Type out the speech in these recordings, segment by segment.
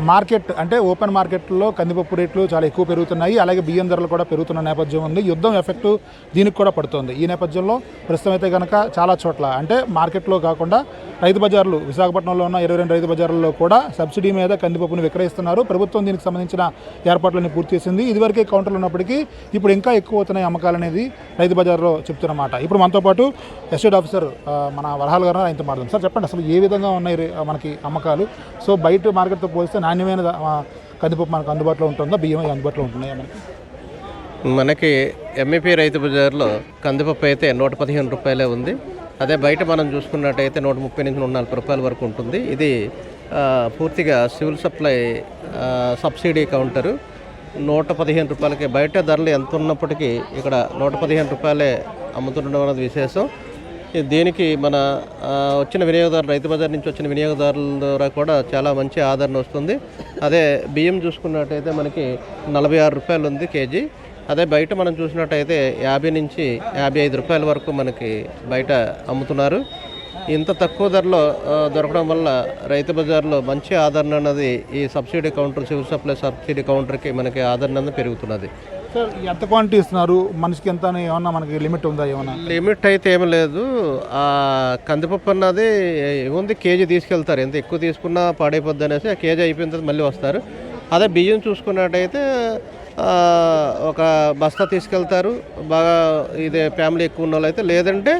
Market అంటే open మార్కెట్లో కందిపప్పు రేట్లు చాలా ఎక్కువ పెరుగుతున్నాయి. అలాగే బియ్యం ధరలు కూడా పెరుగుతున్న నేపథ్యం ఉంది. యుద్ధం ఎఫెక్టు దీనికి కూడా పడుతుంది. ఈ నేపథ్యంలో ప్రస్తుతం అయితే కనుక చాలా చోట్ల అంటే మార్కెట్లో కాకుండా రైతు బజార్లు, విశాఖపట్నంలో ఉన్న 22 రైతు బజార్లలో కూడా సబ్సిడీ మీద కందిపప్పును విక్రయిస్తున్నారు. ప్రభుత్వం దీనికి సంబంధించిన ఏర్పాట్లన్నీ పూర్తి చేసింది. ఇదివరకే కౌంటర్లు ఉన్నప్పటికీ ఇప్పుడు ఇంకా ఎక్కువ అవుతున్నాయి అమ్మకాలు అనేది రైతు బజార్లో చెప్తున్నమాట. ఇప్పుడు మనతో పాటు ఎస్టేట్ ఆఫీసర్ మన వరహాల్ గారు ఆయనతో మాట్లాడదాం. సార్ చెప్పండి, అసలు ఏ విధంగా ఉన్నాయి మనకి అమ్మకాలు? సో బయట మార్కెట్తో పోలిస్తే నాణ్యమైన కందిపప్పు మనకు అందుబాటులో ఉంటుందా, బియ్యం అందుబాటులో ఉంటున్నాయా? మనకి ఎంఈపీ రైతు బజార్లో కందిపప్పు అయితే 115 రూపాయలే ఉంది. అదే బయట మనం చూసుకున్నట్టయితే 130 నుంచి 140 రూపాయల వరకు ఉంటుంది. ఇది పూర్తిగా సివిల్ సప్లై సబ్సిడీ కౌంటరు. 115 రూపాయలకి బయట ధరలు ఎంత ఉన్నప్పటికీ ఇక్కడ 115 రూపాయలే అమ్ముతుండడం అనేది విశేషం. దీనికి మన వచ్చిన వినియోగదారులు, రైతు బజార్ నుంచి వచ్చిన వినియోగదారుల ద్వారా కూడా చాలా మంచి ఆదరణ వస్తుంది. అదే బియ్యం చూసుకున్నట్టయితే మనకి 46 రూపాయలు ఉంది కేజీ. అదే బయట మనం చూసినట్టయితే 50 నుంచి 55 రూపాయల వరకు మనకి బయట అమ్ముతున్నారు. ఇంత తక్కువ ధరలో దొరకడం వల్ల రైతు బజార్లో మంచి ఆదరణ అన్నది ఈ subsidy counter, civil supply subsidy కౌంటర్కి మనకి ఆదరణ అన్నది పెరుగుతున్నది. సార్ ఎంత క్వాంటిటీ ఇస్తున్నారు? మనిషికి ఎంత ఏమన్నా మనకి లిమిట్ ఉందా? ఏమన్నా లిమిట్ అయితే ఏమీ లేదు. కందిపప్పు అన్నది ఏముంది, కేజీ తీసుకెళ్తారు. ఎంత ఎక్కువ తీసుకున్నా పాడైపోద్ది అనేసి ఆ కేజీ అయిపోయిన తర్వాత మళ్ళీ వస్తారు. అదే బియ్యం చూసుకున్నట్టయితే ఒక బస్తా తీసుకెళ్తారు. బాగా ఇదే ఫ్యామిలీ ఎక్కువ ఉన్న వాళ్ళు అయితే, లేదంటే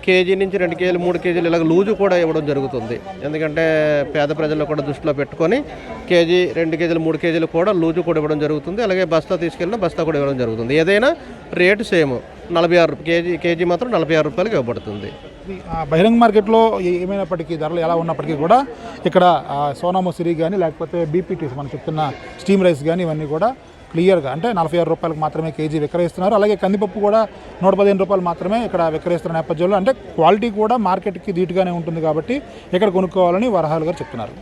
కేజీ నుంచి 2 కేజీలు 3 కేజీలు ఇలాగ లూజు కూడా ఇవ్వడం జరుగుతుంది. ఎందుకంటే పేద ప్రజలు కూడా దృష్టిలో పెట్టుకొని కేజీ 2 కేజీలు 3 కేజీలు కూడా లూజు కూడా ఇవ్వడం జరుగుతుంది. అలాగే బస్తా తీసుకెళ్ళిన బస్తా కూడా ఇవ్వడం జరుగుతుంది. ఏదైనా రేటు సేమ్ 46 కేజీ మాత్రం 46 రూపాయలకి ఇవ్వబడుతుంది. బహిరంగ మార్కెట్లో ఏమైనప్పటికీ ధరలు ఎలా ఉన్నప్పటికీ కూడా ఇక్కడ సోనా మసూరి కానీ లేకపోతే బీపీటీస్ మనం చెప్తున్న స్టీమ్ రైస్ కానీ ఇవన్నీ కూడా క్లియర్గా అంటే 46 రూపాయలకు మాత్రమే కేజీ విక్రయిస్తున్నారు. అలాగే కందిపప్పు కూడా 115 రూపాయలు మాత్రమే ఇక్కడ విక్రయిస్తున్న నేపథ్యంలో అంటే క్వాలిటీ కూడా మార్కెట్కి ధీటుగానే ఉంటుంది కాబట్టి ఇక్కడ కొనుక్కోవాలని వరహాల్ గారు చెప్తున్నారు.